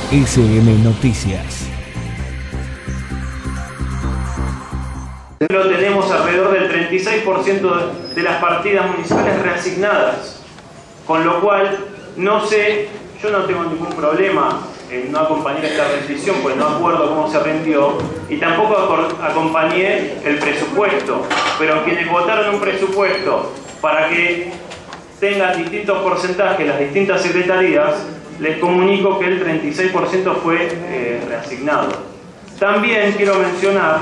SM Noticias. Lo tenemos alrededor del 36% de las partidas municipales reasignadas, con lo cual no sé, yo no tengo ningún problema en no acompañar esta rendición, pues no acuerdo cómo se rindió, y tampoco acompañé el presupuesto, pero quienes votaron un presupuesto para que tengan distintos porcentajes las distintas secretarías, les comunico que el 36% fue reasignado. También quiero mencionar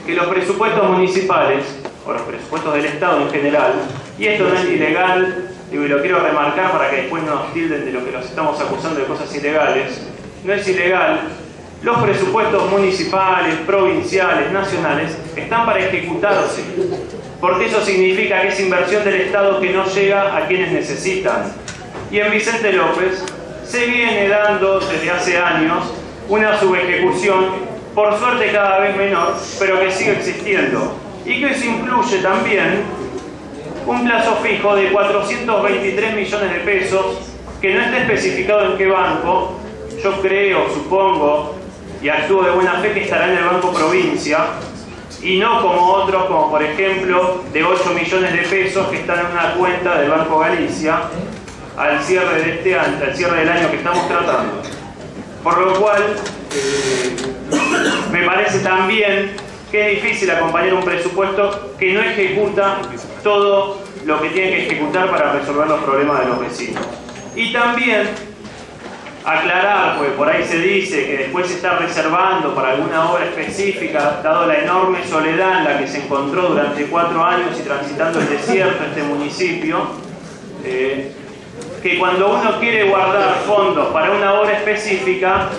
que los presupuestos municipales, o los presupuestos del Estado en general, y esto no es ilegal, digo, y lo quiero remarcar para que después no nos tilden de lo que nos estamos acusando de cosas ilegales, no es ilegal. Los presupuestos municipales, provinciales, nacionales, están para ejecutarse, porque eso significa que es inversión del Estado que no llega a quienes necesitan. Y en Vicente López se viene dando desde hace años una subejecución, por suerte cada vez menor, pero que sigue existiendo. Y que eso incluye también un plazo fijo de 423 millones de pesos, que no está especificado en qué banco. Yo creo, supongo, y actúo de buena fe que estará en el Banco Provincia, y no como otros, como por ejemplo, de 8 millones de pesos que están en una cuenta del Banco Galicia, al cierre de este año, al cierre del año que estamos tratando. Por lo cual, me parece también que es difícil acompañar un presupuesto que no ejecuta todo lo que tiene que ejecutar para resolver los problemas de los vecinos. Y también aclarar, porque por ahí se dice que después se está reservando para alguna obra específica, dado la enorme soledad en la que se encontró durante 4 años y transitando el desierto este municipio, que cuando uno quiere guardar fondos para una obra específica,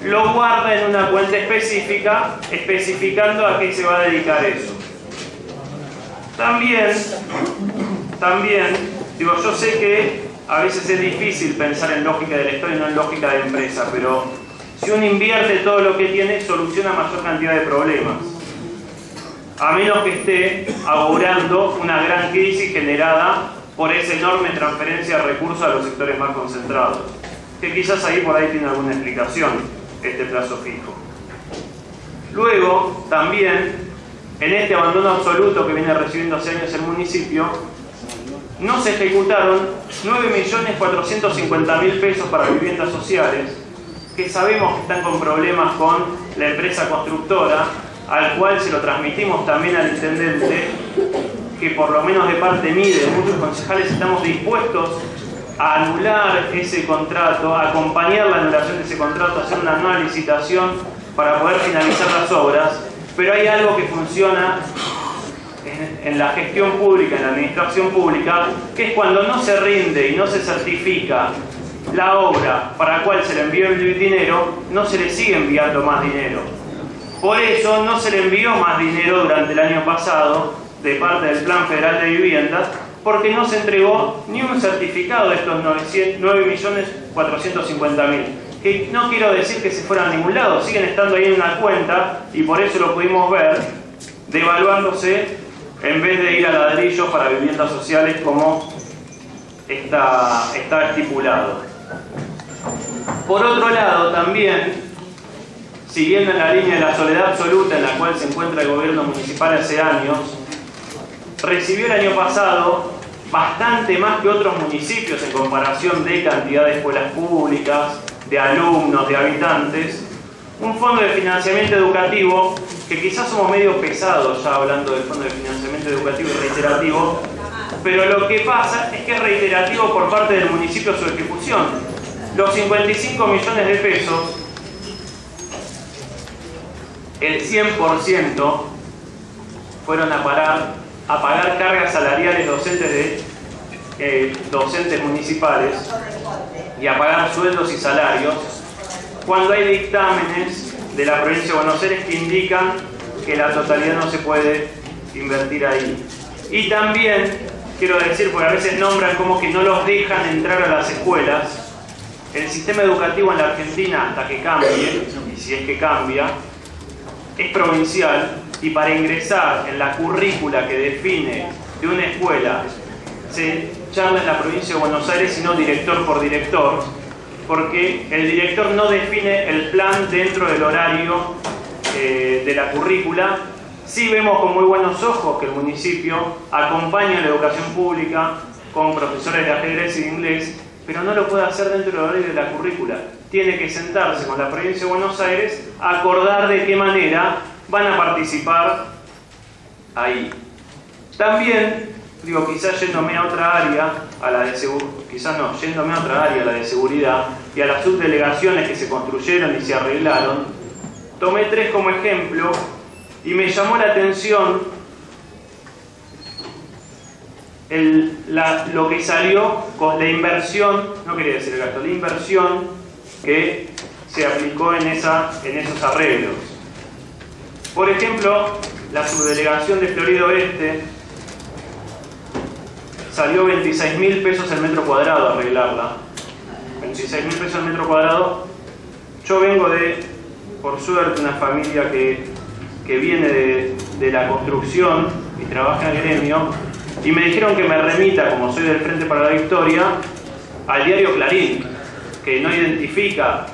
lo guarda en una cuenta específica, especificando a qué se va a dedicar eso. También, digo, yo sé que a veces es difícil pensar en lógica del Estado y no en lógica de empresa, pero si uno invierte todo lo que tiene, soluciona mayor cantidad de problemas. A menos que esté augurando una gran crisis generada por esa enorme transferencia de recursos a los sectores más concentrados, que quizás ahí por ahí tiene alguna explicación este plazo fijo. Luego, también, en este abandono absoluto que viene recibiendo hace años el municipio, no se ejecutaron 9.450.000 pesos para viviendas sociales, que sabemos que están con problemas con la empresa constructora, al cual se lo transmitimos también al intendente, que por lo menos de parte mía y de muchos concejales estamos dispuestos a anular ese contrato, a acompañar la anulación de ese contrato, a hacer una nueva licitación para poder finalizar las obras, pero hay algo que funciona en la gestión pública, en la administración pública, que es cuando no se rinde y no se certifica la obra para la cual se le envió el dinero, no se le sigue enviando más dinero. Por eso no se le envió más dinero durante el año pasado de parte del Plan Federal de Viviendas, porque no se entregó ni un certificado de estos 9.450.000, que no quiero decir que se fueran a ningún lado, siguen estando ahí en una cuenta, y por eso lo pudimos ver, devaluándose en vez de ir a ladrillos para viviendas sociales como está estipulado. Por otro lado, también, siguiendo en la línea de la soledad absoluta en la cual se encuentra el gobierno municipal hace años, recibió el año pasado bastante más que otros municipios en comparación de cantidad de escuelas públicas, de alumnos, de habitantes, un fondo de financiamiento educativo, que quizás somos medio pesados ya hablando del fondo de financiamiento educativo y reiterativo, pero lo que pasa es que es reiterativo por parte del municipio su ejecución. Los 55 millones de pesos, el 100% fueron a pagar cargas salariales docentes de docentes municipales y a pagar sueldos y salarios, cuando hay dictámenes de la provincia de Buenos Aires que indican que la totalidad no se puede invertir ahí. Y también quiero decir, porque a veces nombran como que no los dejan entrar a las escuelas, el sistema educativo en la Argentina, hasta que cambie, y si es que cambia, es provincial, y para ingresar en la currícula que define de una escuela se charla en la provincia de Buenos Aires y no director por director, porque el director no define el plan dentro del horario de la currícula. Sí vemos con muy buenos ojos que el municipio acompaña la educación pública con profesores de ajedrez y de inglés, pero no lo puede hacer dentro del horario de la currícula. Tiene que sentarse con la provincia de Buenos Aires a acordar de qué manera van a participar ahí. También, digo, quizás yéndome a otra área, a la de yéndome a otra área, a la de seguridad, y a las subdelegaciones que se construyeron y se arreglaron, tomé 3 como ejemplo y me llamó la atención lo que salió con la inversión, no quería decir el gasto, la inversión que se aplicó en esos arreglos. Por ejemplo, la subdelegación de Florida Oeste salió 26.000 pesos el metro cuadrado a arreglarla. 26.000 pesos el metro cuadrado. Yo vengo de, por suerte, una familia que viene de la construcción y trabaja en el gremio, y me dijeron que me remita, como soy del Frente para la Victoria, al diario Clarín, que no identifica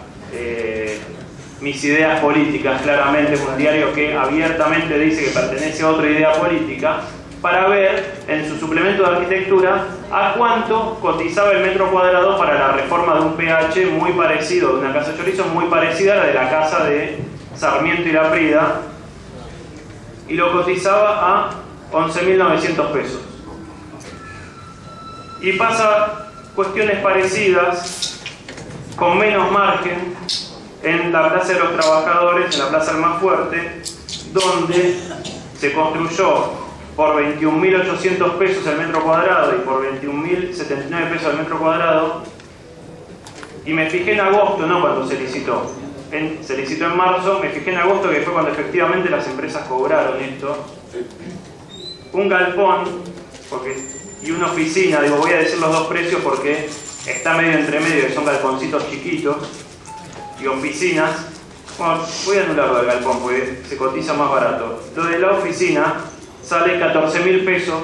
mis ideas políticas claramente, es un diario que abiertamente dice que pertenece a otra idea política, para ver en su suplemento de arquitectura a cuánto cotizaba el metro cuadrado para la reforma de un PH muy parecido, de una casa chorizo muy parecida a la de la casa de Sarmiento y Laprida, y lo cotizaba a 11.900 pesos. Y pasa cuestiones parecidas, con menos margen, en la Plaza de los Trabajadores, en la Plaza Almafuerte, donde se construyó por 21.800 pesos el metro cuadrado y por 21.079 pesos el metro cuadrado. Y me fijé en agosto, no cuando se licitó. Se licitó en marzo, me fijé en agosto, que fue cuando efectivamente las empresas cobraron esto. Un galpón y una oficina, digo, voy a decir los dos precios porque está medio entre medio, que son galponcitos chiquitos y oficinas. Bueno, voy a anularlo del galpón porque se cotiza más barato. Lo de la oficina sale 14.000 pesos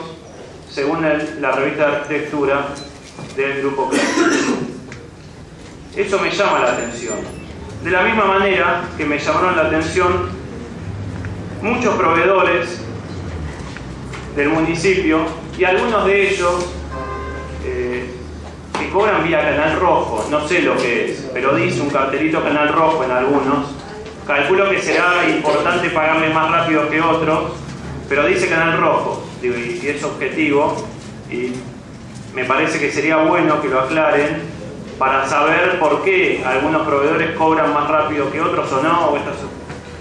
según la revista de arquitectura del Grupo Clarín. Eso me llama la atención. De la misma manera que me llamaron la atención muchos proveedores del municipio, y algunos de ellos que cobran vía Canal Rojo, no sé lo que es, pero dice un cartelito Canal Rojo en algunos. Calculo que será importante pagarle más rápido que otros, pero dice Canal Rojo, digo, y es objetivo, y me parece que sería bueno que lo aclaren para saber por qué algunos proveedores cobran más rápido que otros o no,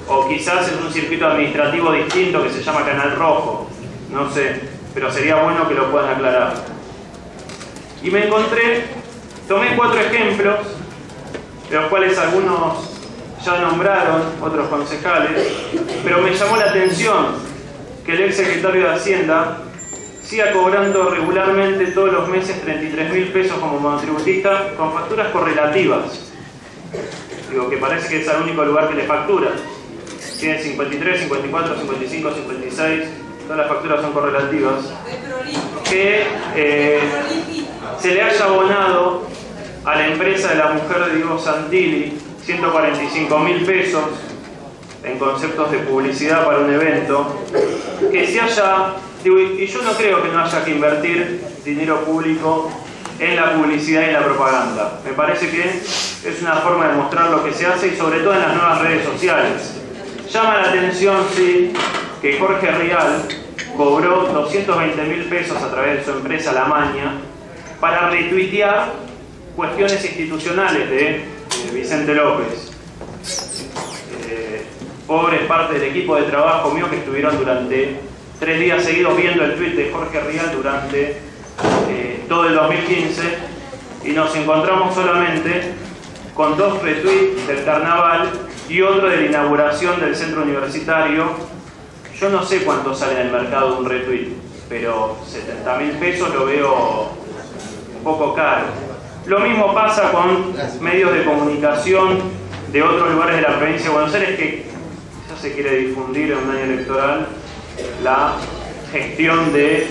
o quizás es un circuito administrativo distinto que se llama Canal Rojo, no sé, pero sería bueno que lo puedan aclarar. Y me tomé 4 ejemplos, de los cuales algunos ya nombraron, otros concejales, pero me llamó la atención que el ex secretario de Hacienda siga cobrando regularmente todos los meses 33.000 pesos como monotributista con facturas correlativas. Digo, que parece que es el único lugar que le factura. Tiene 53, 54, 55, 56, todas las facturas son correlativas. Que se le haya abonado a la empresa de la mujer de Diego Santilli 145.000 pesos en conceptos de publicidad para un evento, que se haya, y yo no creo que no haya que invertir dinero público en la publicidad y en la propaganda. Me parece que es una forma de mostrar lo que se hace, y sobre todo en las nuevas redes sociales. Llama la atención, sí, que Jorge Rial cobró 220.000 pesos a través de su empresa La Maña para retuitear cuestiones institucionales de Vicente López. Pobres parte del equipo de trabajo mío que estuvieron durante 3 días seguidos viendo el tuit de Jorge Rial durante todo el 2015, y nos encontramos solamente con 2 retweets del carnaval y otro de la inauguración del centro universitario. Yo no sé cuánto sale en el mercado un retweet, pero 70.000 pesos lo veo un poco caro. Lo mismo pasa con medios de comunicación de otros lugares de la provincia de Buenos Aires, que ya se quiere difundir en un año electoral la gestión del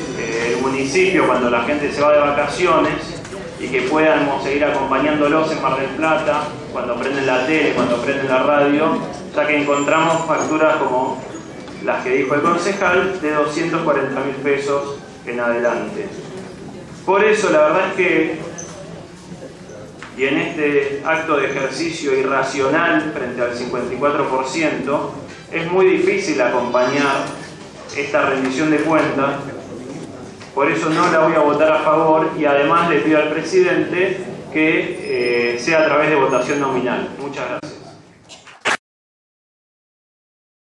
municipio cuando la gente se va de vacaciones y que podamos seguir acompañándolos en Mar del Plata, cuando prenden la tele, cuando prenden la radio, ya que encontramos facturas como las que dijo el concejal, de 240.000 pesos en adelante. Por eso la verdad es que, y en este acto de ejercicio irracional frente al 54%, es muy difícil acompañar esta rendición de cuentas. Por eso no la voy a votar a favor y además le pido al presidente que sea a través de votación nominal. Muchas gracias.